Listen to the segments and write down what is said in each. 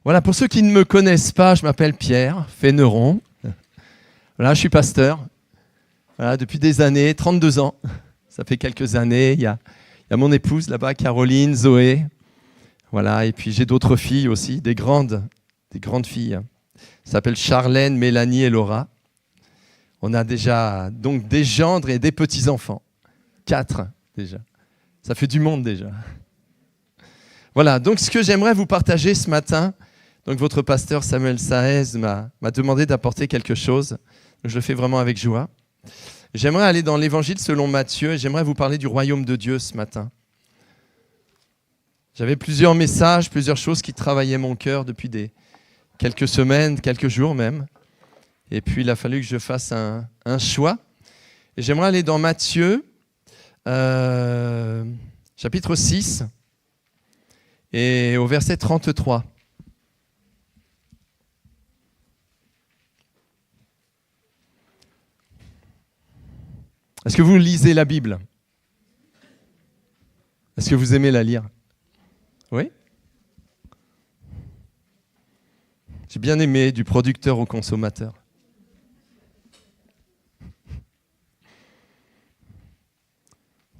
Voilà, pour ceux qui ne me connaissent pas, je m'appelle Pierre Féneron. Voilà, je suis pasteur. Voilà, depuis des années, 32 ans. Ça fait quelques années. Il y a mon épouse là-bas, Caroline, Zoé. Voilà, et puis j'ai d'autres filles aussi, des grandes filles. Ça s'appelle Charlène, Mélanie et Laura. On a déjà donc des gendres et des petits-enfants. 4 déjà. Ça fait du monde déjà. Voilà, donc ce que j'aimerais vous partager ce matin, donc votre pasteur Samuel Saez m'a demandé d'apporter quelque chose. Je le fais vraiment avec joie. J'aimerais aller dans l'Évangile selon Matthieu et j'aimerais vous parler du royaume de Dieu ce matin. J'avais plusieurs messages, plusieurs choses qui travaillaient mon cœur depuis quelques semaines, quelques jours même. Et puis il a fallu que je fasse un choix. Et j'aimerais aller dans Matthieu, chapitre 6, et au verset 33. Est-ce que vous lisez la Bible? Est-ce que vous aimez la lire? Oui? J'ai bien aimé du producteur au consommateur.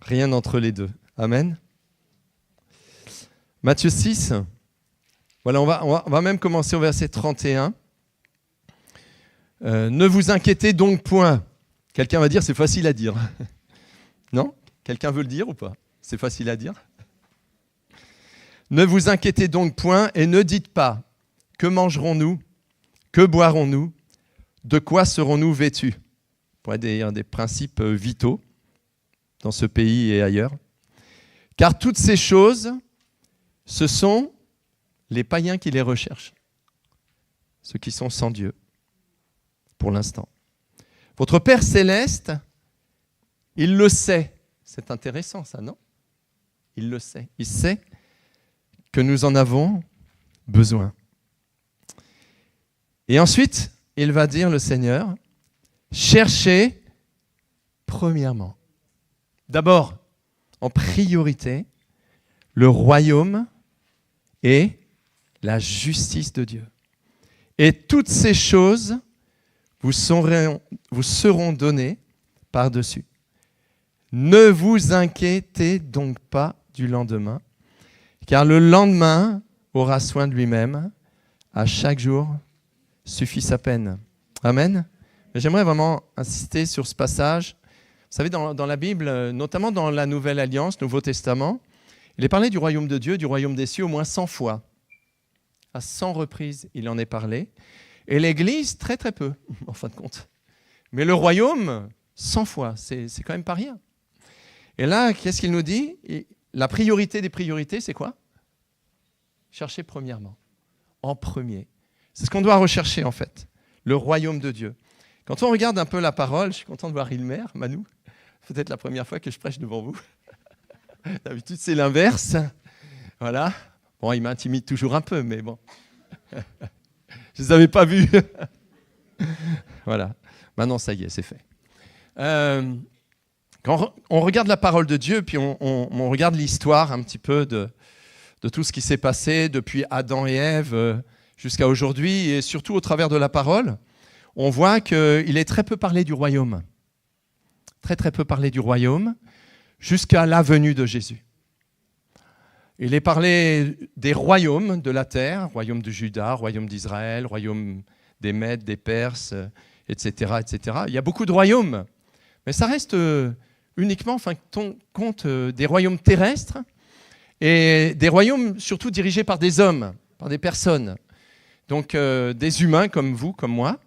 Rien entre les deux. Amen. Matthieu 6. Voilà, on va même commencer au verset 31. Ne vous inquiétez donc point. Quelqu'un va dire, c'est facile à dire. Non? Quelqu'un veut le dire ou pas? C'est facile à dire. Ne vous inquiétez donc point et ne dites pas, que mangerons-nous? Que boirons-nous? De quoi serons-nous vêtus? Pour être des principes vitaux dans ce pays et ailleurs. Car toutes ces choses, ce sont les païens qui les recherchent. Ceux qui sont sans Dieu, pour l'instant. Votre Père Céleste, il le sait. C'est intéressant ça, non? Il le sait. Il sait que nous en avons besoin. Et ensuite, il va dire, le Seigneur, cherchez premièrement. D'abord, en priorité, le royaume et la justice de Dieu. Et toutes ces choses vous seront données par-dessus. Ne vous inquiétez donc pas du lendemain, car le lendemain aura soin de lui-même. À chaque jour suffit sa peine. Amen. J'aimerais vraiment insister sur ce passage. Vous savez, dans la Bible, notamment dans la Nouvelle Alliance, Nouveau Testament, il est parlé du royaume de Dieu, du royaume des cieux, au moins 100 fois. À 100 reprises, il en est parlé. Et l'Église, très très peu, en fin de compte. Mais le royaume, 100 fois, c'est quand même pas rien. Et là, qu'est-ce qu'il nous dit? La priorité des priorités, c'est quoi? Chercher premièrement, en premier. C'est ce qu'on doit rechercher en fait, le royaume de Dieu. Quand on regarde un peu la parole, je suis content de voir Ilmer, Manou, peut-être la première fois que je prêche devant vous. D'habitude, c'est l'inverse. Voilà. Bon, il m'intimide toujours un peu, mais bon. Je ne les avais pas vus. Voilà. Maintenant, ça y est, c'est fait. Quand on regarde la parole de Dieu, puis on regarde l'histoire un petit peu de tout ce qui s'est passé depuis Adam et Ève jusqu'à aujourd'hui, et surtout au travers de la parole, on voit qu'il est très peu parlé du royaume. Très, très peu parlé du royaume, jusqu'à la venue de Jésus. Il est parlé des royaumes de la terre, royaume de Juda, royaume d'Israël, royaume des Mèdes, des Perses, etc., etc. Il y a beaucoup de royaumes, mais ça reste uniquement, en fin de compte, des royaumes terrestres et des royaumes surtout dirigés par des hommes, par des personnes, donc des humains comme vous, comme moi.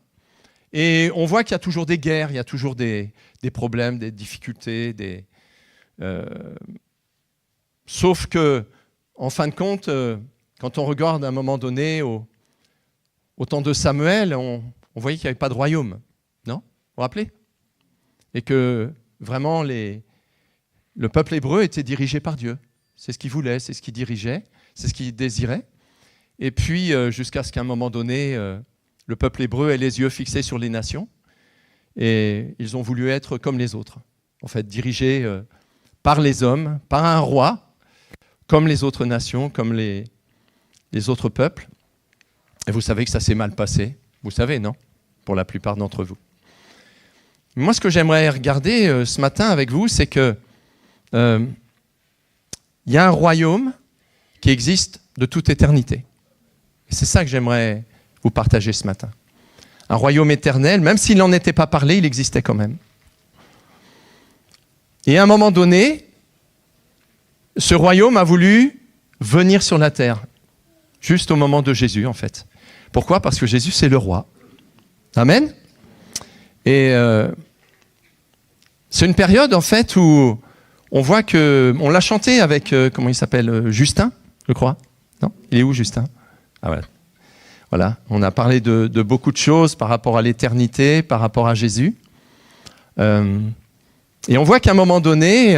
Et on voit qu'il y a toujours des guerres, il y a toujours des problèmes, des difficultés, sauf que, en fin de compte, quand on regarde à un moment donné, au temps de Samuel, on voyait qu'il n'y avait pas de royaume. Non? Vous vous rappelez? Et que vraiment, le peuple hébreu était dirigé par Dieu. C'est ce qu'il voulait, c'est ce qu'il dirigeait, c'est ce qu'il désirait. Et puis, jusqu'à ce qu'à un moment donné, le peuple hébreu ait les yeux fixés sur les nations. Et ils ont voulu être comme les autres. En fait, dirigés par les hommes, par un roi, comme les autres nations, comme les autres peuples. Et vous savez que ça s'est mal passé. Vous savez, non? Pour la plupart d'entre vous. Moi, ce que j'aimerais regarder ce matin avec vous, c'est que il y a un royaume qui existe de toute éternité. Et c'est ça que j'aimerais vous partager ce matin. Un royaume éternel, même s'il n'en était pas parlé, il existait quand même. Et à un moment donné, ce royaume a voulu venir sur la terre, juste au moment de Jésus, en fait. Pourquoi? Parce que Jésus, c'est le roi. Amen. Et c'est une période, en fait, où on voit que... On l'a chanté avec, comment il s'appelle, Justin, je crois. Non? Il est où, Justin? Ah, voilà. Voilà. On a parlé de beaucoup de choses par rapport à l'éternité, par rapport à Jésus. Et on voit qu'à un moment donné,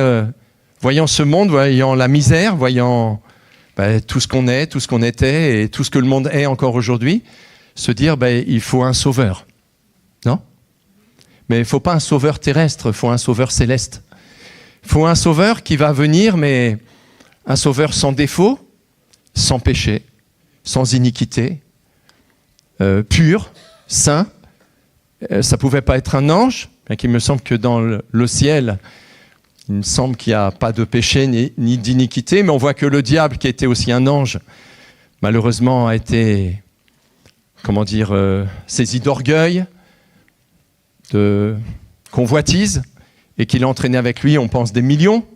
voyant ce monde, voyant la misère, voyant tout ce qu'on est, tout ce qu'on était et tout ce que le monde est encore aujourd'hui, se dire il faut un sauveur. Non? Mais il ne faut pas un sauveur terrestre, il faut un sauveur céleste. Il faut un sauveur qui va venir, mais un sauveur sans défaut, sans péché, sans iniquité, pur, saint. Ça ne pouvait pas être un ange, bien qu'il me semble que dans le ciel, il me semble qu'il n'y a pas de péché ni d'iniquité, mais on voit que le diable, qui était aussi un ange, malheureusement a été, saisi d'orgueil, de convoitise, et qu'il a entraîné avec lui, on pense, des millions,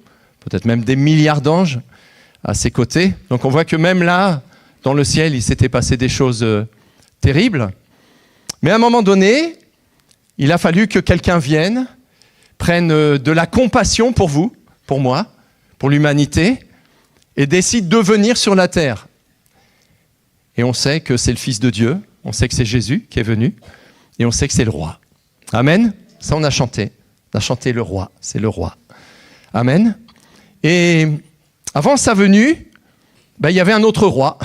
peut-être même des milliards d'anges à ses côtés. Donc on voit que même là, dans le ciel, il s'était passé des choses terribles. Mais à un moment donné, il a fallu que quelqu'un vienne, prenne de la compassion pour vous, pour moi, pour l'humanité, et décide de venir sur la terre. Et on sait que c'est le Fils de Dieu, on sait que c'est Jésus qui est venu, et on sait que c'est le roi. Amen. Ça, on a chanté. On a chanté le roi, c'est le roi. Amen. Et avant sa venue, il y avait un autre roi.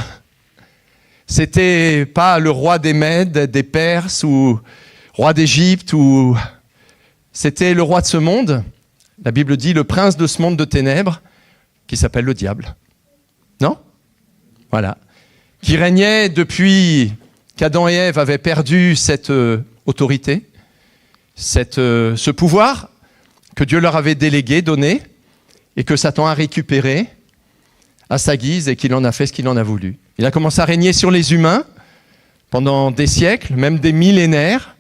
C'était pas le roi des Mèdes, des Perses, ou roi d'Égypte, ou... C'était le roi de ce monde. La Bible dit le prince de ce monde de ténèbres, qui s'appelle le diable. Non? Voilà. Qui régnait depuis qu'Adam et Ève avaient perdu cette autorité, ce pouvoir que Dieu leur avait délégué, donné, et que Satan a récupéré à sa guise et qu'il en a fait ce qu'il en a voulu. Il a commencé à régner sur les humains pendant des siècles, même des millénaires.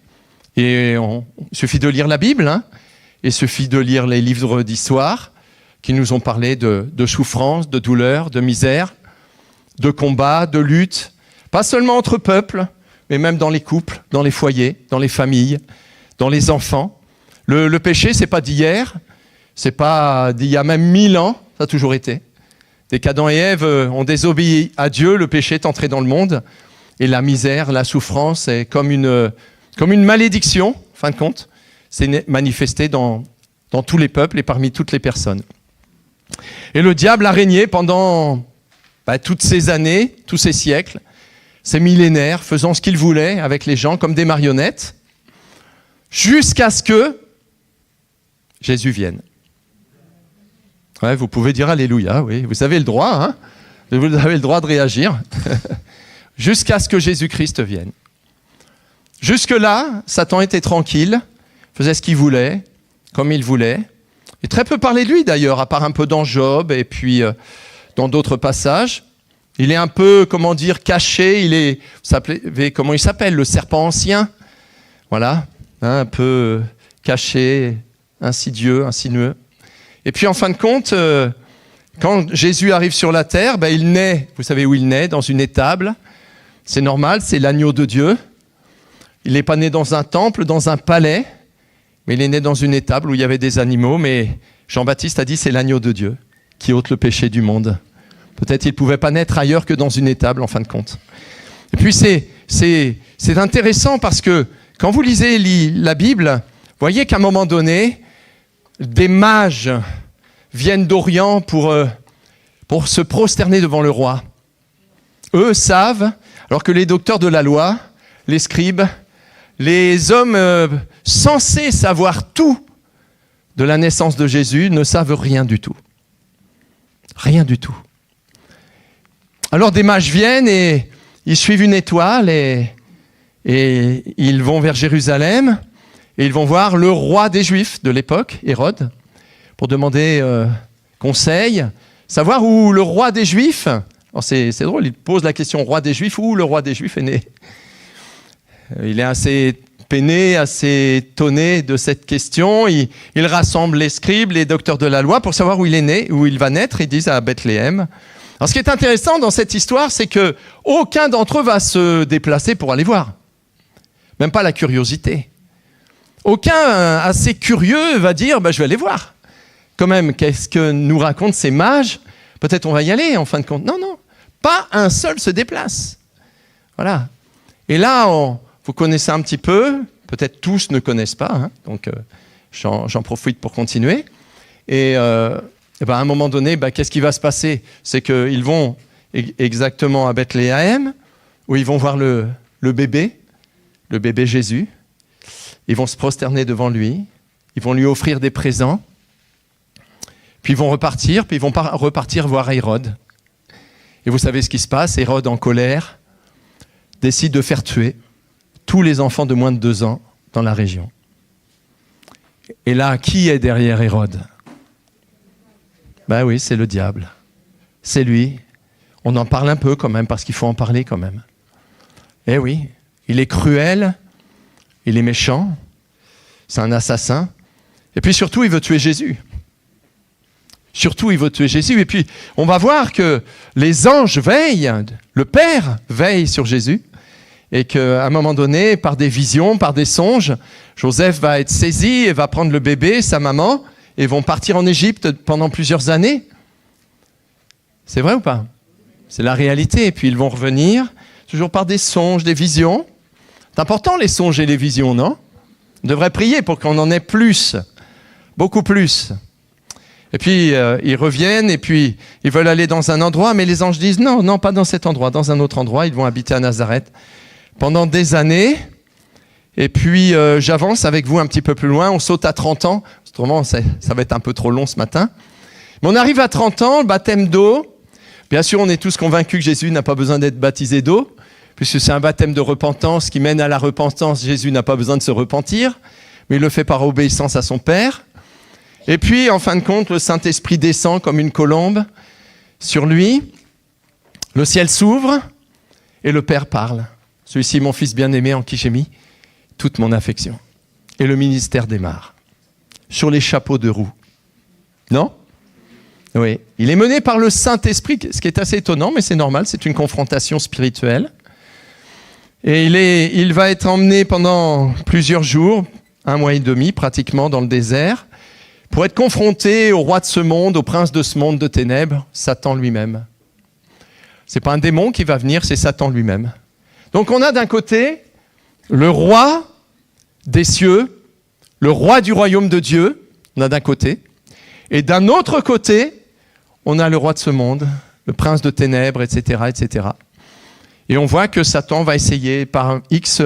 Et il suffit de lire la Bible, il suffit de lire les livres d'histoire qui nous ont parlé de souffrance, de douleur, de misère, de combat, de lutte, pas seulement entre peuples, mais même dans les couples, dans les foyers, dans les familles, dans les enfants. Le péché, c'est pas d'hier, c'est pas d'il y a même 1000 ans, ça a toujours été. Dès qu'Adam et Ève ont désobéi à Dieu, le péché est entré dans le monde, et la misère, la souffrance est comme une malédiction, en fin de compte, c'est manifesté dans tous les peuples et parmi toutes les personnes. Et le diable a régné pendant toutes ces années, tous ces siècles, ces millénaires, faisant ce qu'il voulait avec les gens comme des marionnettes, jusqu'à ce que Jésus vienne. Ouais, vous pouvez dire Alléluia, oui, vous avez le droit, vous avez le droit de réagir, jusqu'à ce que Jésus-Christ vienne. Jusque-là, Satan était tranquille, faisait ce qu'il voulait, comme il voulait. Et très peu parlé de lui d'ailleurs, à part un peu dans Job et puis dans d'autres passages. Il est un peu, caché, vous savez comment il s'appelle, le serpent ancien. Voilà, un peu caché, insidieux, insinueux. Et puis en fin de compte, quand Jésus arrive sur la terre, il naît, vous savez où il naît, dans une étable. C'est normal, c'est l'agneau de Dieu. Il n'est pas né dans un temple, dans un palais, mais il est né dans une étable où il y avait des animaux. Mais Jean-Baptiste a dit c'est l'agneau de Dieu qui ôte le péché du monde. Peut-être il ne pouvait pas naître ailleurs que dans une étable, en fin de compte. Et puis c'est intéressant parce que quand vous lisez la Bible, voyez qu'à un moment donné, des mages viennent d'Orient pour se prosterner devant le roi. Eux savent, alors que les docteurs de la loi, les scribes, les hommes censés savoir tout de la naissance de Jésus ne savent rien du tout. Rien du tout. Alors des mages viennent et ils suivent une étoile et ils vont vers Jérusalem et ils vont voir le roi des Juifs de l'époque, Hérode, pour demander conseil, savoir où le roi des Juifs, alors c'est drôle, il pose la question au roi des Juifs, où le roi des Juifs est né. Il est assez peiné, assez étonné de cette question. Il rassemble les scribes, les docteurs de la loi pour savoir où il est né, où il va naître. Ils disent à Bethléem. Alors, ce qui est intéressant dans cette histoire, c'est que aucun d'entre eux va se déplacer pour aller voir. Même pas la curiosité. Aucun assez curieux va dire je vais aller voir. Quand même, qu'est-ce que nous racontent ces mages? Peut-être on va y aller en fin de compte. Non, pas un seul se déplace. Voilà. Et là, vous connaissez un petit peu, peut-être tous ne connaissent pas, donc j'en profite pour continuer. Et à un moment donné, qu'est-ce qui va se passer? C'est qu'ils vont exactement à Bethléem, où ils vont voir le bébé Jésus. Ils vont se prosterner devant lui, ils vont lui offrir des présents, puis ils vont repartir voir Hérode. Et vous savez ce qui se passe, Hérode en colère décide de faire tuer tous les enfants de moins de 2 ans dans la région. Et là, qui est derrière Hérode? Oui, c'est le diable. C'est lui. On en parle un peu quand même, parce qu'il faut en parler quand même. Eh oui, il est cruel, il est méchant, c'est un assassin. Et puis surtout, il veut tuer Jésus. Et puis, on va voir que les anges veillent, le Père veille sur Jésus. Et qu'à un moment donné, par des visions, par des songes, Joseph va être saisi et va prendre le bébé, sa maman, et vont partir en Égypte pendant plusieurs années. C'est vrai ou pas? C'est la réalité. Et puis ils vont revenir, toujours par des songes, des visions. C'est important les songes et les visions, non? On devrait prier pour qu'on en ait plus, beaucoup plus. Et puis ils reviennent et puis ils veulent aller dans un endroit, mais les anges disent non, pas dans cet endroit, dans un autre endroit. Ils vont habiter à Nazareth pendant des années. Et puis j'avance avec vous un petit peu plus loin, on saute à 30 ans. Autrement, ça va être un peu trop long ce matin. Mais on arrive à 30 ans, le baptême d'eau. Bien sûr, on est tous convaincus que Jésus n'a pas besoin d'être baptisé d'eau, puisque c'est un baptême de repentance qui mène à la repentance. Jésus n'a pas besoin de se repentir, mais il le fait par obéissance à son Père. Et puis, en fin de compte, le Saint-Esprit descend comme une colombe sur lui. Le ciel s'ouvre et le Père parle. Celui-ci est mon Fils bien-aimé en qui j'ai mis toute mon affection. Et le ministère démarre. Sur les chapeaux de roue. Non? Oui. Il est mené par le Saint-Esprit, ce qui est assez étonnant, mais c'est normal, c'est une confrontation spirituelle. Et il va être emmené pendant plusieurs jours, 1 mois et demi pratiquement dans le désert, pour être confronté au roi de ce monde, au prince de ce monde de ténèbres, Satan lui-même. Ce n'est pas un démon qui va venir, c'est Satan lui-même. Donc on a d'un côté le roi des cieux, le roi du royaume de Dieu, on a d'un côté, et d'un autre côté, on a le roi de ce monde, le prince de ténèbres, etc., etc. Et on voit que Satan va essayer par X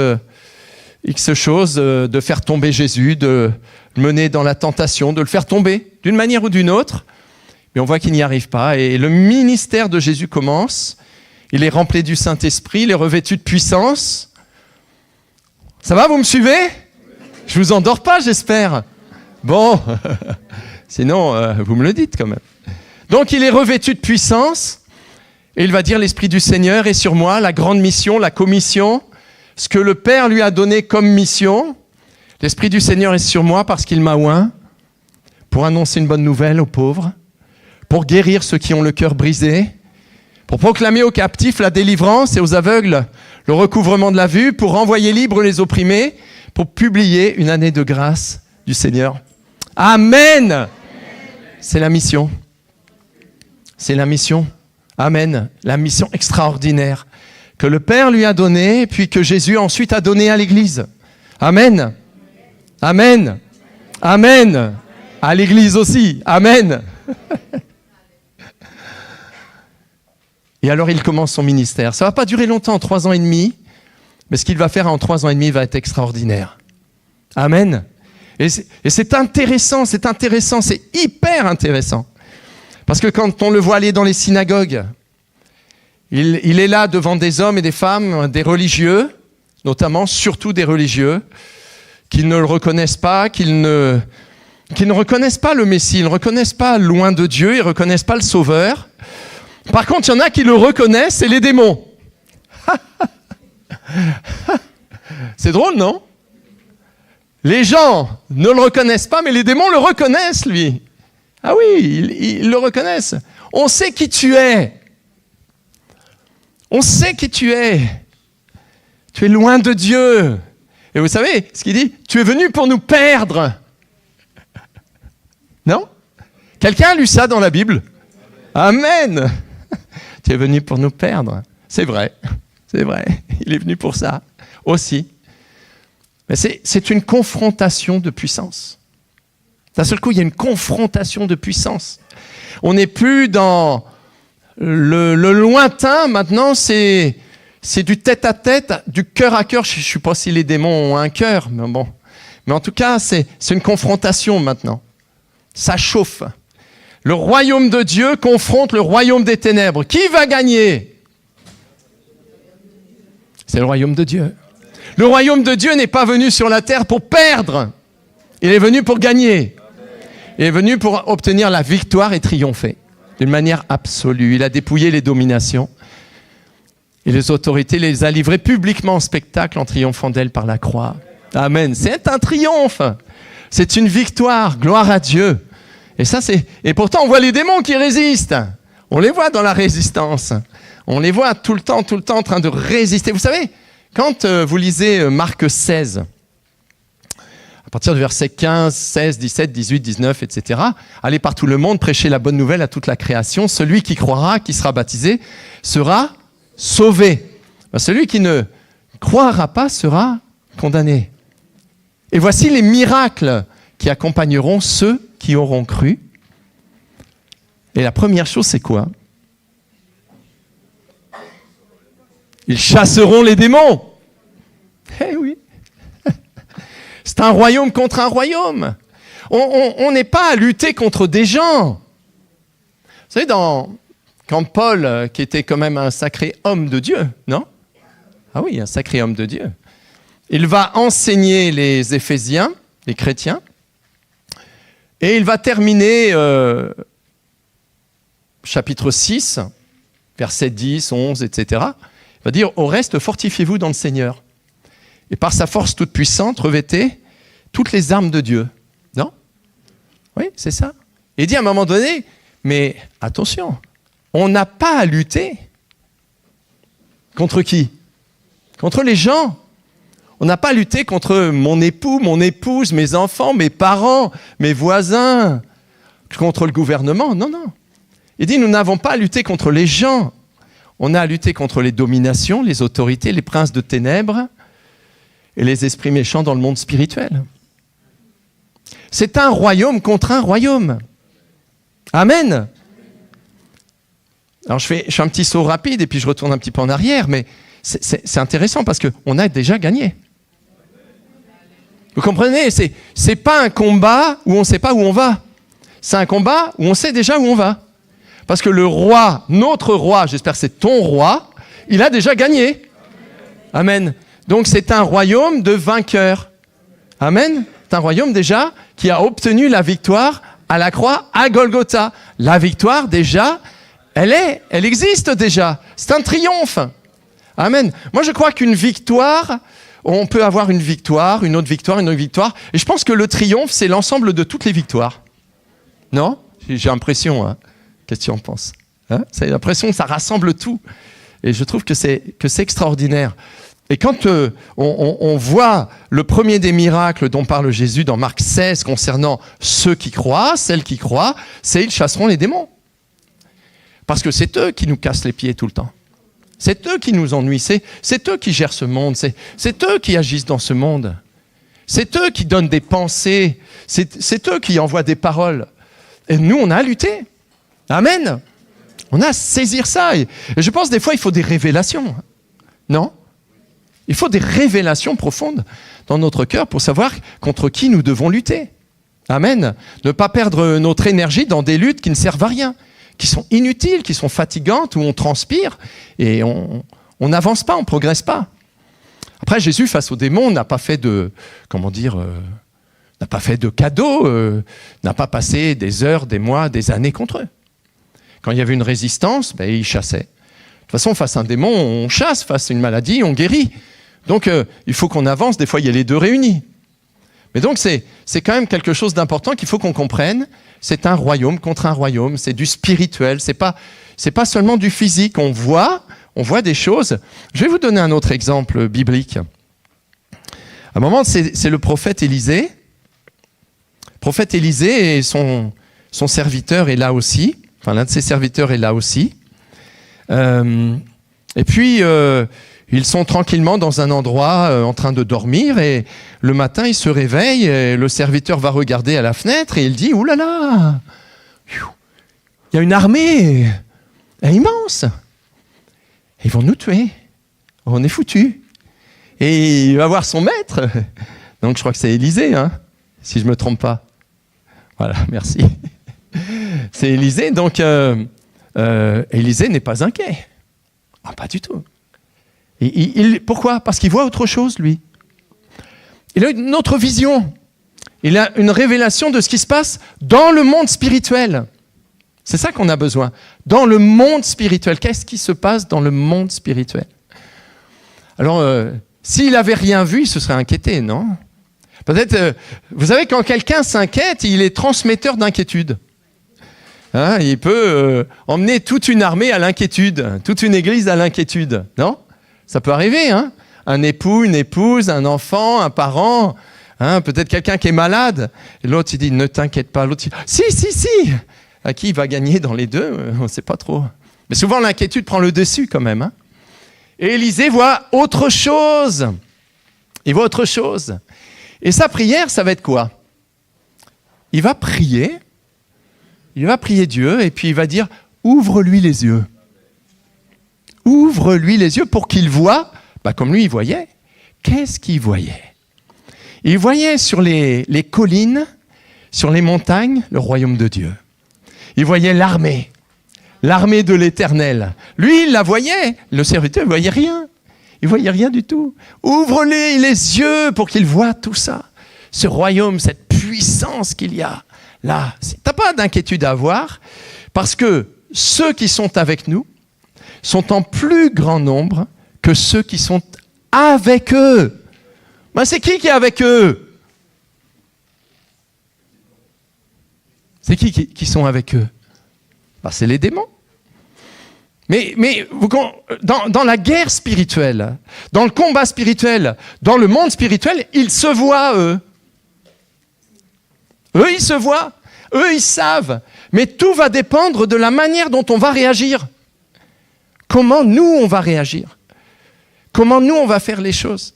choses de faire tomber Jésus, de le mener dans la tentation, de le faire tomber d'une manière ou d'une autre. Mais on voit qu'il n'y arrive pas. Et le ministère de Jésus commence. Il est rempli du Saint-Esprit, il est revêtu de puissance. Ça va, vous me suivez? Je vous endors pas, j'espère. Bon, sinon, vous me le dites quand même. Donc, il est revêtu de puissance. Et il va dire, l'Esprit du Seigneur est sur moi, la grande mission, la commission, ce que le Père lui a donné comme mission. L'Esprit du Seigneur est sur moi parce qu'il m'a oint pour annoncer une bonne nouvelle aux pauvres, pour guérir ceux qui ont le cœur brisé, pour proclamer aux captifs la délivrance et aux aveugles le recouvrement de la vue, pour renvoyer libres les opprimés, pour publier une année de grâce du Seigneur. Amen. C'est la mission. C'est la mission. Amen. La mission extraordinaire que le Père lui a donnée, puis que Jésus ensuite a donnée à l'Église. Amen. Amen. Amen. À l'Église aussi. Amen. Et alors il commence son ministère. Ça ne va pas durer longtemps, 3 ans et demi, mais ce qu'il va faire en 3 ans et demi va être extraordinaire. Amen. Et c'est intéressant, c'est hyper intéressant. Parce que quand on le voit aller dans les synagogues, Il est là devant des hommes et des femmes, des religieux, notamment, surtout des religieux, qui ne le reconnaissent pas, qui ne reconnaissent pas le Messie, ils ne reconnaissent pas loin de Dieu, ils ne reconnaissent pas le Sauveur. Par contre, il y en a qui le reconnaissent, c'est les démons. C'est drôle, non? Les gens ne le reconnaissent pas, mais les démons le reconnaissent, lui. Ah oui, ils le reconnaissent. On sait qui tu es. On sait qui tu es. Tu es loin de Dieu. Et vous savez ce qu'il dit? Tu es venu pour nous perdre. Non? Quelqu'un a lu ça dans la Bible? Amen. Tu es venu pour nous perdre. C'est vrai. C'est vrai. Il est venu pour ça aussi. Mais c'est une confrontation de puissance. D'un seul coup, il y a une confrontation de puissance. On n'est plus dans le lointain. Maintenant, c'est du tête-à-tête, du cœur à cœur. Je ne sais pas si les démons ont un cœur, mais bon. Mais en tout cas, c'est une confrontation maintenant. Ça chauffe. Le royaume de Dieu confronte le royaume des ténèbres. Qui va gagner? C'est le royaume de Dieu. Le royaume de Dieu n'est pas venu sur la terre pour perdre. Il est venu pour gagner. Il est venu pour obtenir la victoire et triompher d'une manière absolue. Il a dépouillé les dominations et les autorités, les a livrées publiquement en spectacle en triomphant d'elles par la croix. Amen. C'est un triomphe. C'est une victoire. Gloire à Dieu. Et pourtant, on voit les démons qui résistent. On les voit dans la résistance. On les voit tout le temps en train de résister. Vous savez, quand vous lisez Marc 16, à partir du verset 15, 16, 17, 18, 19, etc., allez par tout le monde, prêchez la bonne nouvelle à toute la création. Celui qui croira, qui sera baptisé, sera sauvé. Celui qui ne croira pas sera condamné. Et voici les miracles qui accompagneront ceux qui auront cru. Et la première chose, c'est quoi? Ils chasseront les démons. Eh oui. C'est un royaume contre un royaume. On n'est pas à lutter contre des gens. Vous savez, quand Paul, qui était quand même un sacré homme de Dieu, non? Ah oui, un sacré homme de Dieu. Il va enseigner les Éphésiens, les chrétiens, et il va terminer chapitre 6, versets 10, 11, etc. Il va dire, au reste, fortifiez-vous dans le Seigneur. Et par sa force toute puissante, revêtez toutes les armes de Dieu. Non? Oui, c'est ça. Et il dit à un moment donné, mais attention, on n'a pas à lutter. Contre qui? Contre les gens. On n'a pas à lutter contre mon époux, mon épouse, mes enfants, mes parents, mes voisins, contre le gouvernement. Non, non. Il dit, nous n'avons pas à lutter contre les gens. On a à lutter contre les dominations, les autorités, les princes de ténèbres et les esprits méchants dans le monde spirituel. C'est un royaume contre un royaume. Amen. Alors je fais un petit saut rapide et puis je retourne un petit peu en arrière, mais c'est intéressant parce qu'on a déjà gagné. Vous comprenez? C'est pas un combat où on ne sait pas où on va. C'est un combat où on sait déjà où on va. Parce que le roi, notre roi, j'espère que c'est ton roi, il a déjà gagné. Amen. Donc c'est un royaume de vainqueurs. Amen. C'est un royaume déjà qui a obtenu la victoire à la croix à Golgotha. La victoire déjà, elle existe déjà. C'est un triomphe. Amen. Moi je crois qu'une victoire, on peut avoir une victoire, une autre victoire, une autre victoire. Et je pense que le triomphe, c'est l'ensemble de toutes les victoires. Non? J'ai l'impression, hein. Qu'est-ce que tu en penses? Hein? C'est l'impression que ça rassemble tout. Et je trouve que c'est extraordinaire. Et quand on voit le premier des miracles dont parle Jésus dans Marc 16 concernant ceux qui croient, celles qui croient, c'est ils chasseront les démons. Parce que c'est eux qui nous cassent les pieds tout le temps. C'est eux qui nous ennuient. C'est eux qui gèrent ce monde. C'est eux qui agissent dans ce monde. C'est eux qui donnent des pensées. C'est eux qui envoient des paroles. Et nous, on a à lutter. Amen. On a à saisir ça. Et je pense des fois, il faut des révélations. Non? Il faut des révélations profondes dans notre cœur pour savoir contre qui nous devons lutter. Amen. Ne pas perdre notre énergie dans des luttes qui ne servent à rien, qui sont inutiles, qui sont fatigantes, où on transpire et on n'avance pas, on ne progresse pas. Après, Jésus, face aux démons, n'a pas fait de, n'a pas fait de cadeaux, n'a pas passé des heures, des mois, des années contre eux. Quand il y avait une résistance, il chassait. De toute façon, face à un démon, on chasse, face à une maladie, on guérit. Donc, il faut qu'on avance, des fois, il y a les deux réunis. Mais donc, c'est quand même quelque chose d'important qu'il faut qu'on comprenne. C'est un royaume contre un royaume, c'est du spirituel, c'est pas seulement du physique. On voit des choses. Je vais vous donner un autre exemple biblique. À un moment, c'est le prophète Élisée. Le prophète Élisée et son serviteur est là aussi. Enfin, l'un de ses serviteurs est là aussi. Et puis, ils sont tranquillement dans un endroit en train de dormir et le matin, ils se réveillent et le serviteur va regarder à la fenêtre et il dit « Ouh là là, il y a une armée, elle est immense. Ils vont nous tuer. On est foutus. » Et il va voir son maître. Donc, je crois que c'est Élisée, si je ne me trompe pas. Voilà, merci. C'est Élisée. Donc, Élisée n'est pas inquiet. Ah, pas du tout. Pourquoi ? Parce qu'il voit autre chose, lui. Il a une autre vision. Il a une révélation de ce qui se passe dans le monde spirituel. C'est ça qu'on a besoin. Dans le monde spirituel. Qu'est-ce qui se passe dans le monde spirituel ? Alors, s'il n'avait rien vu, il se serait inquiété, non ? Peut-être, vous savez, quand quelqu'un s'inquiète, il est transmetteur d'inquiétude. Il peut emmener toute une armée à l'inquiétude, toute une église à l'inquiétude, non ? Ça peut arriver, un époux, une épouse, un enfant, un parent, peut-être quelqu'un qui est malade. Et l'autre, il dit, ne t'inquiète pas. L'autre, il dit, si. À qui il va gagner dans les deux ? On ne sait pas trop. Mais souvent, l'inquiétude prend le dessus quand même. Et Élisée voit autre chose. Il voit autre chose. Et sa prière, ça va être quoi ? Il va prier Dieu et puis il va dire, ouvre-lui les yeux. Ouvre-lui les yeux pour qu'il voie, comme lui il voyait. Qu'est-ce qu'il voyait ? Il voyait sur les collines, sur les montagnes, le royaume de Dieu. Il voyait l'armée de l'Éternel. Lui, il la voyait. Le serviteur, il ne voyait rien. Il ne voyait rien du tout. Ouvre-lui les yeux pour qu'il voie tout ça. Ce royaume, cette puissance qu'il y a là. Tu n'as pas d'inquiétude à avoir parce que ceux qui sont avec nous sont en plus grand nombre que ceux qui sont avec eux. C'est qui est avec eux ? C'est qui sont avec eux ? C'est les démons. Mais dans la guerre spirituelle, dans le combat spirituel, dans le monde spirituel, ils se voient, eux. Eux, ils se voient. Eux, ils savent. Mais tout va dépendre de la manière dont on va réagir. Comment nous, on va réagir ? Comment nous, on va faire les choses ?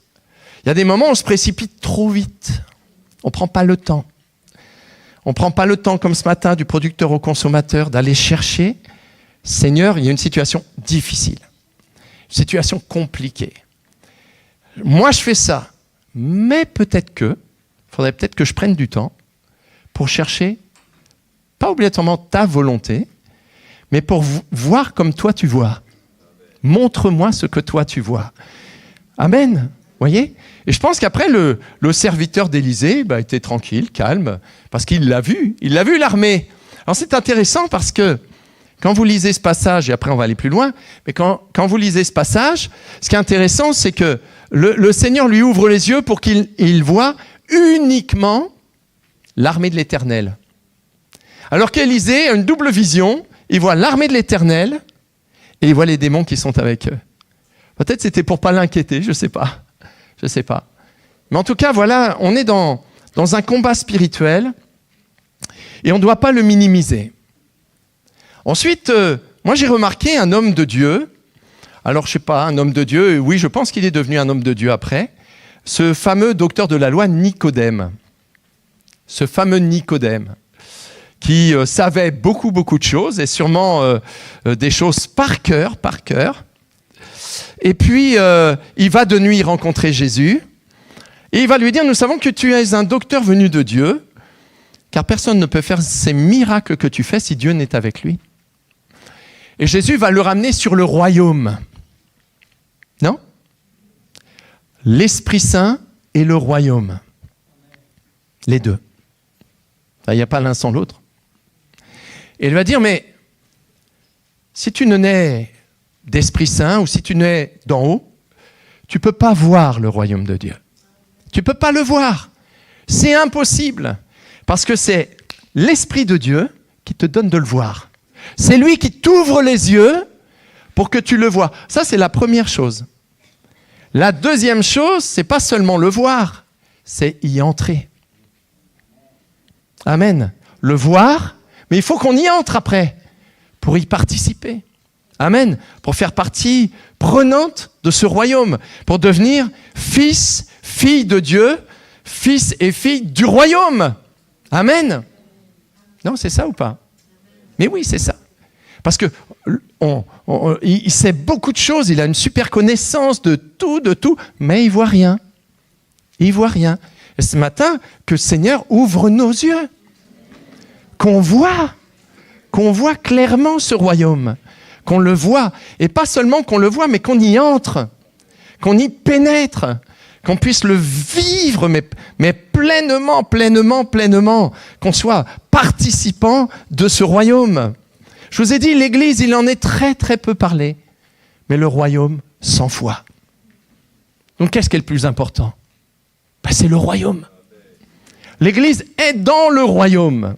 Il y a des moments où on se précipite trop vite. On ne prend pas le temps. On ne prend pas le temps, comme ce matin, du producteur au consommateur, d'aller chercher. Seigneur, il y a une situation difficile. Une situation compliquée. Moi, je fais ça. Mais il faudrait peut-être que je prenne du temps pour chercher, pas obligatoirement ta volonté, mais pour voir comme toi tu vois. Montre-moi ce que toi tu vois. Amen. Voyez ? Et je pense qu'après, le serviteur d'Élisée était tranquille, calme, parce qu'il l'a vu. Il l'a vu, l'armée. Alors c'est intéressant parce que quand vous lisez ce passage, et après on va aller plus loin, mais quand vous lisez ce passage, ce qui est intéressant, c'est que le Seigneur lui ouvre les yeux pour qu'il voit uniquement l'armée de l'Éternel. Alors qu'Élisée a une double vision, il voit l'armée de l'Éternel et il voit les démons qui sont avec eux. Peut-être c'était pour pas l'inquiéter, je sais pas. Mais en tout cas, voilà, on est dans un combat spirituel et on ne doit pas le minimiser. Ensuite, moi j'ai remarqué un homme de Dieu. Alors je sais pas, un homme de Dieu, oui, je pense qu'il est devenu un homme de Dieu après. Ce fameux docteur de la loi, Nicodème. Ce fameux Nicodème, qui savait beaucoup de choses, et sûrement des choses par cœur. Et puis, il va de nuit rencontrer Jésus, et il va lui dire, nous savons que tu es un docteur venu de Dieu, car personne ne peut faire ces miracles que tu fais si Dieu n'est avec lui. Et Jésus va le ramener sur le royaume. Non? L'Esprit Saint et le royaume. Les deux. Il n'y a pas l'un sans l'autre. Et il va dire, mais si tu ne nais d'Esprit Saint ou si tu nais d'en haut, tu ne peux pas voir le royaume de Dieu. Tu ne peux pas le voir. C'est impossible. Parce que c'est l'Esprit de Dieu qui te donne de le voir. C'est lui qui t'ouvre les yeux pour que tu le vois. Ça, c'est la première chose. La deuxième chose, c'est pas seulement le voir, c'est y entrer. Amen. Le voir, mais il faut qu'on y entre après pour y participer. Amen. Pour faire partie prenante de ce royaume, pour devenir fils, fille de Dieu, fils et fille du royaume. Amen. Non, c'est ça ou pas? Mais oui, c'est ça. Parce que il sait beaucoup de choses, il a une super connaissance de tout, mais il voit rien. Il voit rien. Et ce matin, que le Seigneur ouvre nos yeux, qu'on voit clairement ce royaume, qu'on le voit, et pas seulement qu'on le voit, mais qu'on y entre, qu'on y pénètre, qu'on puisse le vivre, mais pleinement, qu'on soit participant de ce royaume. Je vous ai dit, l'Église, il en est très peu parlé, mais le royaume, 100 fois. Donc qu'est-ce qui est le plus important? C'est le royaume. L'Église est dans le royaume.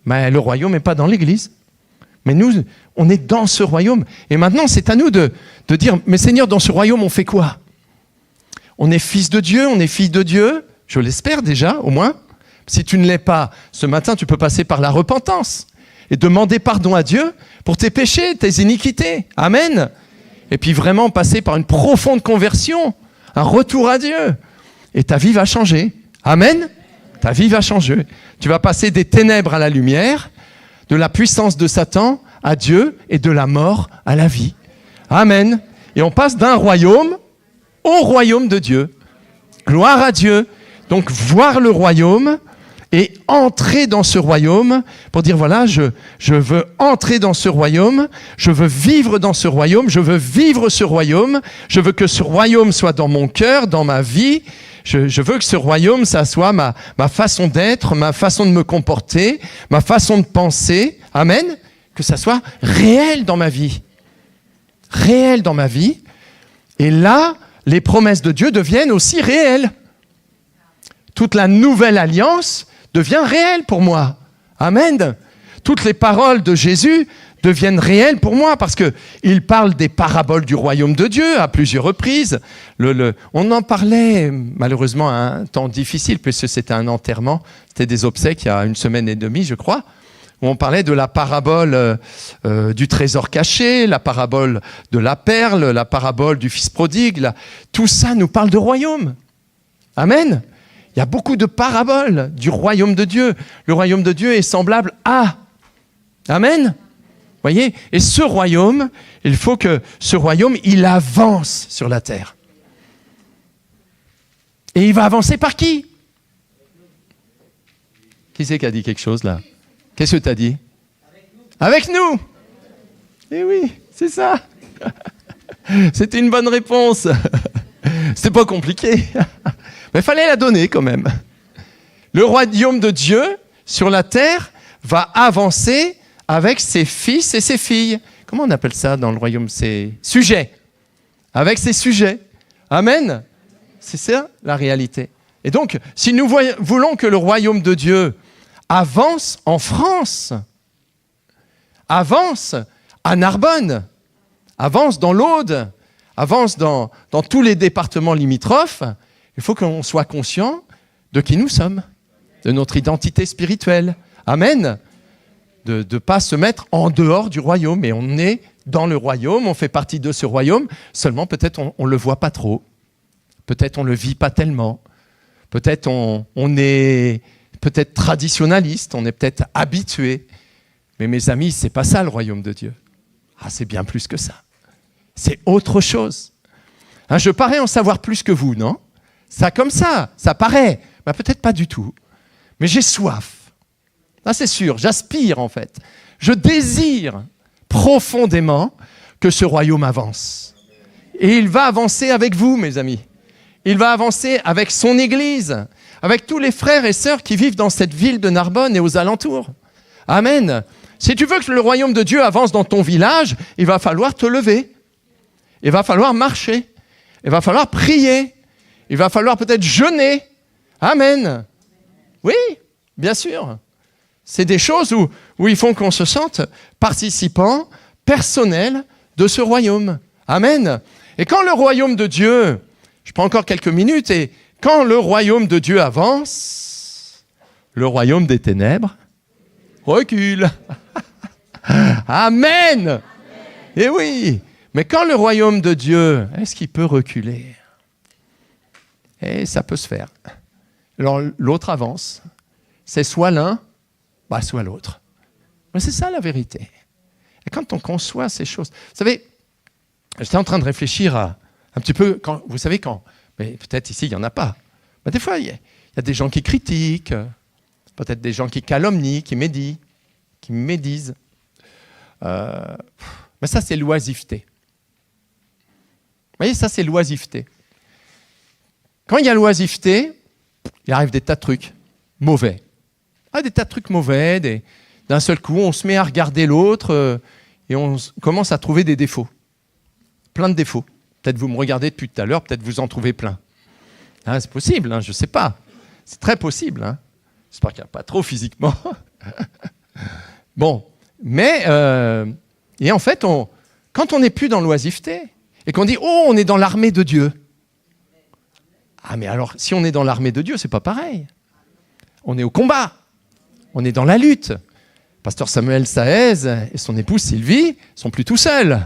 Mais le royaume n'est pas dans l'Église. Mais nous, on est dans ce royaume. Et maintenant, c'est à nous de dire, mais Seigneur, dans ce royaume, on fait quoi? On est fils de Dieu, on est fille de Dieu. Je l'espère déjà, au moins. Si tu ne l'es pas, ce matin, tu peux passer par la repentance et demander pardon à Dieu pour tes péchés, tes iniquités. Amen. Et puis vraiment passer par une profonde conversion, un retour à Dieu. Et ta vie va changer. Amen. Ta vie va changer. Tu vas passer des ténèbres à la lumière, de la puissance de Satan à Dieu et de la mort à la vie. Amen. Et on passe d'un royaume au royaume de Dieu. Gloire à Dieu. Donc voir le royaume et entrer dans ce royaume pour dire voilà, je veux entrer dans ce royaume, je veux vivre dans ce royaume, je veux vivre ce royaume, je veux que ce royaume soit dans mon cœur, dans ma vie. Je veux que ce royaume, ça soit ma façon d'être, ma façon de me comporter, ma façon de penser. Amen. Que ça soit réel dans ma vie. Réel dans ma vie. Et là, les promesses de Dieu deviennent aussi réelles. Toute la nouvelle alliance devient réelle pour moi. Amen. Toutes les paroles de Jésus deviennent réelles pour moi parce qu'il parle des paraboles du royaume de Dieu à plusieurs reprises. On en parlait malheureusement à un temps difficile puisque c'était un enterrement, c'était des obsèques il y a 1 semaine et demie je crois, où on parlait de la parabole du trésor caché, la parabole de la perle, la parabole du fils prodigue. Tout ça nous parle de royaume. Amen. Il y a beaucoup de paraboles du royaume de Dieu. Le royaume de Dieu est semblable à. Amen. Voyez? Et ce royaume, il faut que ce royaume, il avance sur la terre. Et il va avancer par qui? Qui c'est qui a dit quelque chose là? Qu'est-ce que tu as dit? Avec nous. Eh oui, c'est ça. C'était une bonne réponse. C'était pas compliqué. Mais il fallait la donner quand même. Le royaume de Dieu sur la terre va avancer avec ses fils et ses filles. Comment on appelle ça dans le royaume? Ses sujets. Avec ses sujets. Amen. C'est ça la réalité. Et donc, si nous voulons que le royaume de Dieu avance en France, avance à Narbonne, avance dans l'Aude, avance dans tous les départements limitrophes, il faut qu'on soit conscient de qui nous sommes, de notre identité spirituelle. Amen. De ne pas se mettre en dehors du royaume. Mais on est dans le royaume, on fait partie de ce royaume, seulement peut-être on ne le voit pas trop. Peut-être on ne le vit pas tellement. Peut-être on est peut-être traditionnaliste, on est peut-être habitué. Mais mes amis, ce n'est pas ça le royaume de Dieu. Ah, c'est bien plus que ça. C'est autre chose. Hein, je parais en savoir plus que vous, non? Ça comme ça paraît. Ben, peut-être pas du tout. Mais j'ai soif. Ah, c'est sûr, j'aspire en fait. Je désire profondément que ce royaume avance. Et il va avancer avec vous, mes amis. Il va avancer avec son Église, avec tous les frères et sœurs qui vivent dans cette ville de Narbonne et aux alentours. Amen. Si tu veux que le royaume de Dieu avance dans ton village, il va falloir te lever. Il va falloir marcher. Il va falloir prier. Il va falloir peut-être jeûner. Amen. Oui, bien sûr. C'est des choses où il faut qu'on se sente participant, personnel de ce royaume. Amen. Et quand le royaume de Dieu, je prends encore quelques minutes, et quand le royaume de Dieu avance, le royaume des ténèbres recule. Amen. Et oui, mais quand le royaume de Dieu, est-ce qu'il peut reculer? Et ça peut se faire. Alors l'autre avance. C'est soit l'un, soit l'autre. Mais c'est ça la vérité. Et quand on conçoit ces choses... Vous savez, j'étais en train de réfléchir à un petit peu... Vous savez quand... Mais peut-être ici, il n'y en a pas. Mais des fois, il y a des gens qui critiquent, peut-être des gens qui calomnient, qui médisent. Mais ça, c'est l'oisiveté. Vous voyez, ça, c'est l'oisiveté. Quand il y a l'oisiveté, il arrive des tas de trucs mauvais. Des tas de trucs mauvais. D'un seul coup, on se met à regarder l'autre et on commence à trouver des défauts. Plein de défauts. Peut-être vous me regardez depuis tout à l'heure, peut-être vous en trouvez plein. C'est possible, je ne sais pas. C'est très possible. J'espère qu'il n'y a pas trop physiquement. Bon, mais... et en fait, quand on n'est plus dans l'oisiveté et qu'on dit « Oh, on est dans l'armée de Dieu », mais alors, si on est dans l'armée de Dieu, c'est pas pareil. On est au combat. On est dans la lutte. Pasteur Samuel Saez et son épouse Sylvie sont plus tout seuls.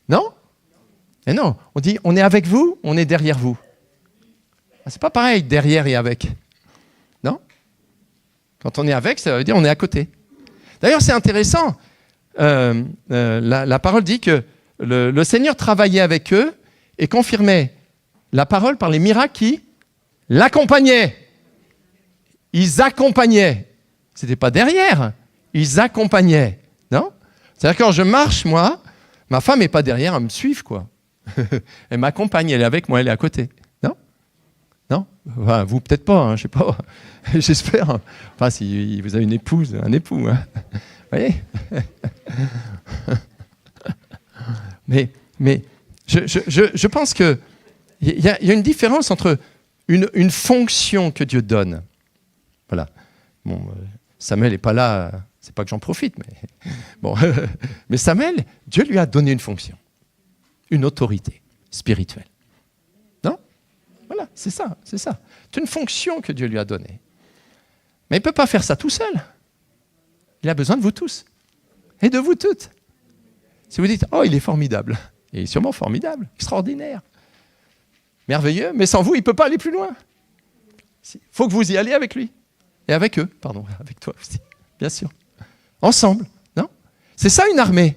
Non? Et non. On dit, on est avec vous, on est derrière vous. C'est pas pareil, derrière et avec. Non? Quand on est avec, ça veut dire on est à côté. D'ailleurs, c'est intéressant. La parole dit que le Seigneur travaillait avec eux et confirmait la parole par les miracles qui l'accompagnaient. Ils accompagnaient. Ce n'était pas derrière. Ils accompagnaient. Non? C'est-à-dire que quand je marche, moi, ma femme n'est pas derrière à me suivre, quoi. Elle m'accompagne, elle est avec moi, elle est à côté. Non? Non? Enfin, vous, peut-être pas, je sais pas. J'espère. Enfin, si vous avez une épouse, un époux. Vous voyez? Mais je pense que il y a une différence entre une fonction que Dieu donne. Voilà. Bon, Samuel n'est pas là, c'est pas que j'en profite, mais bon. Mais Samuel, Dieu lui a donné une fonction, une autorité spirituelle. Non? Voilà, c'est ça. C'est une fonction que Dieu lui a donnée. Mais il ne peut pas faire ça tout seul. Il a besoin de vous tous et de vous toutes. Si vous dites, oh, il est formidable, il est sûrement formidable, extraordinaire. Merveilleux, mais sans vous, il ne peut pas aller plus loin. Il faut que vous y alliez avec lui. Et avec eux, pardon, avec toi aussi, bien sûr. Ensemble, non? C'est ça une armée.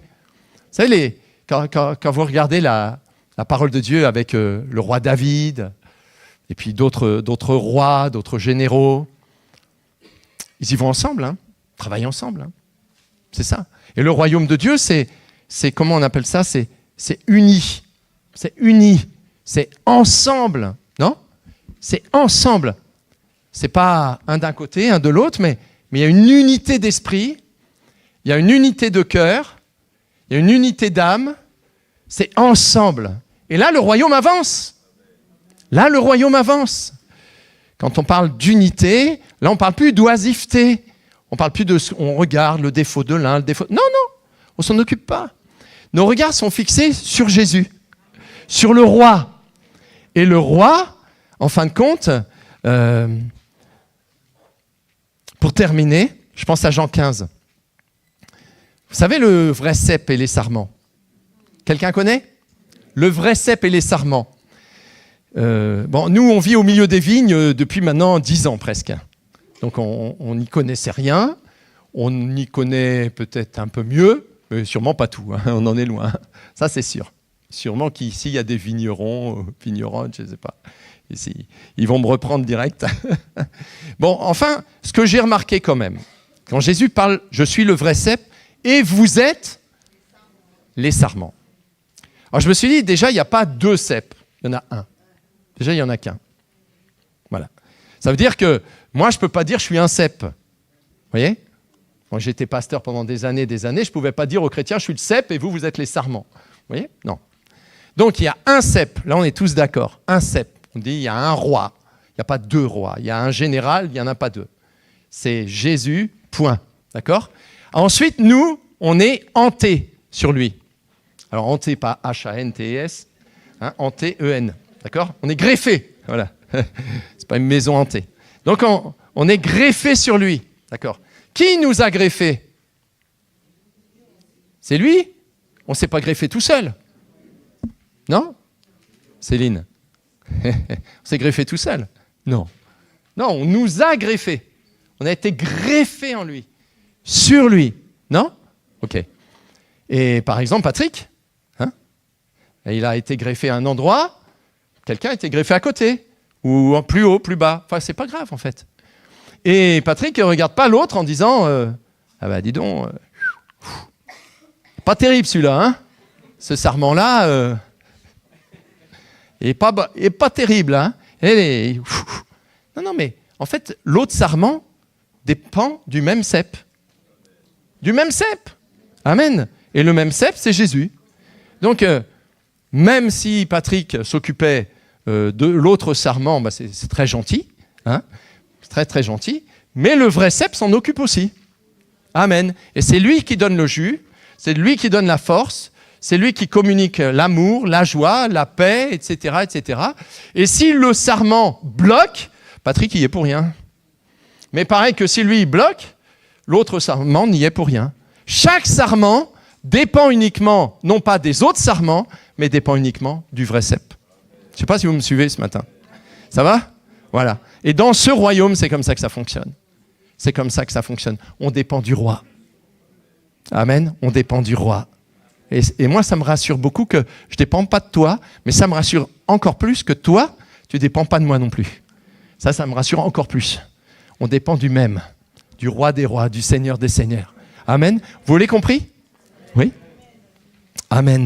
Vous savez, quand vous regardez la parole de Dieu avec le roi David, et puis d'autres rois, d'autres généraux, ils y vont ensemble, travaillent ensemble. C'est ça. Et le royaume de Dieu, c'est comment on appelle ça? C'est uni. C'est uni. C'est ensemble, non? C'est ensemble. C'est pas un d'un côté, un de l'autre, mais il y a une unité d'esprit, il y a une unité de cœur, il y a une unité d'âme. C'est ensemble. Et là, le royaume avance. Là, le royaume avance. Quand on parle d'unité, là, on ne parle plus d'oisiveté. On parle plus on regarde le défaut de l'un, le défaut... Non, on ne s'en occupe pas. Nos regards sont fixés sur Jésus, sur le roi. Et le roi, en fin de compte, pour terminer, je pense à Jean 15. Vous savez le vrai cep et les sarments? Quelqu'un connaît? Le vrai cep et les sarments. Nous, on vit au milieu des vignes depuis maintenant 10 ans presque. Donc, on n'y connaissait rien. On y connaît peut-être un peu mieux, mais sûrement pas tout. On en est loin. Ça, c'est sûr. Sûrement qu'ici, il y a des vignerons, vigneronnes, je ne sais pas. Ici, ils vont me reprendre direct. Bon, enfin, ce que j'ai remarqué quand même, quand Jésus parle « Je suis le vrai cep et vous êtes les sarments. Alors je me suis dit, déjà, il n'y a pas 2 ceps, il y en a un. Déjà, il n'y en a qu'un. Voilà. Ça veut dire que moi, je ne peux pas dire je suis un cep. Vous voyez ? Quand j'étais pasteur pendant des années, je ne pouvais pas dire aux chrétiens je suis le cep et vous êtes les sarments. Vous voyez ? Non. Donc, il y a un cep. Là, on est tous d'accord. Un cep. On dit il y a un roi. Il n'y a pas 2 rois. Il y a un général, il n'y en a pas 2. C'est Jésus, point. D'accord ? Ensuite, nous, on est hantés sur lui. Alors, hanté, pas H-A-N-T-E-S, hein, hanté, E-N. D'accord ? On est greffé. Voilà. C'est pas une maison hantée. Donc, on est greffé sur lui. D'accord ? Qui nous a greffés ? C'est lui ? On ne s'est pas greffé tout seul. Non ? Céline ? On s'est greffé tout seul ? Non. Non, on nous a greffés. On a été greffés en lui. Sur lui. Non ? Ok. Et par exemple, Patrick, hein ? Il a été greffé à un endroit, quelqu'un a été greffé à côté, ou plus haut, plus bas. Enfin, c'est pas grave en fait. Et Patrick ne regarde pas l'autre en disant ah bah dis donc, pas terrible celui-là, hein ? Ce sarment-là, il n'est pas terrible, hein ? Non, mais en fait, l'autre sarment dépend du même cep. Du même cep. Amen. Et le même cep, c'est Jésus. Donc, même si Patrick s'occupait de l'autre sarment, bah c'est très gentil, hein ? C'est très, très gentil. Mais le vrai cep s'en occupe aussi. Amen. Et c'est lui qui donne le jus, c'est lui qui donne la force, c'est lui qui communique l'amour, la joie, la paix, etc., etc. Et si le sarment bloque, Patrick y est pour rien. Mais pareil que si lui il bloque, l'autre sarment n'y est pour rien. Chaque sarment dépend uniquement, non pas des autres sarments, mais dépend uniquement du vrai cep. Je ne sais pas si vous me suivez ce matin. Ça va ? Voilà. Et dans ce royaume, c'est comme ça que ça fonctionne. C'est comme ça que ça fonctionne. On dépend du roi. Amen. On dépend du roi. Et moi, ça me rassure beaucoup que je ne dépends pas de toi, mais ça me rassure encore plus que toi, tu ne dépends pas de moi non plus. Ça me rassure encore plus. On dépend du même, du roi des rois, du Seigneur des seigneurs. Amen. Vous l'avez compris ? Oui ? Amen.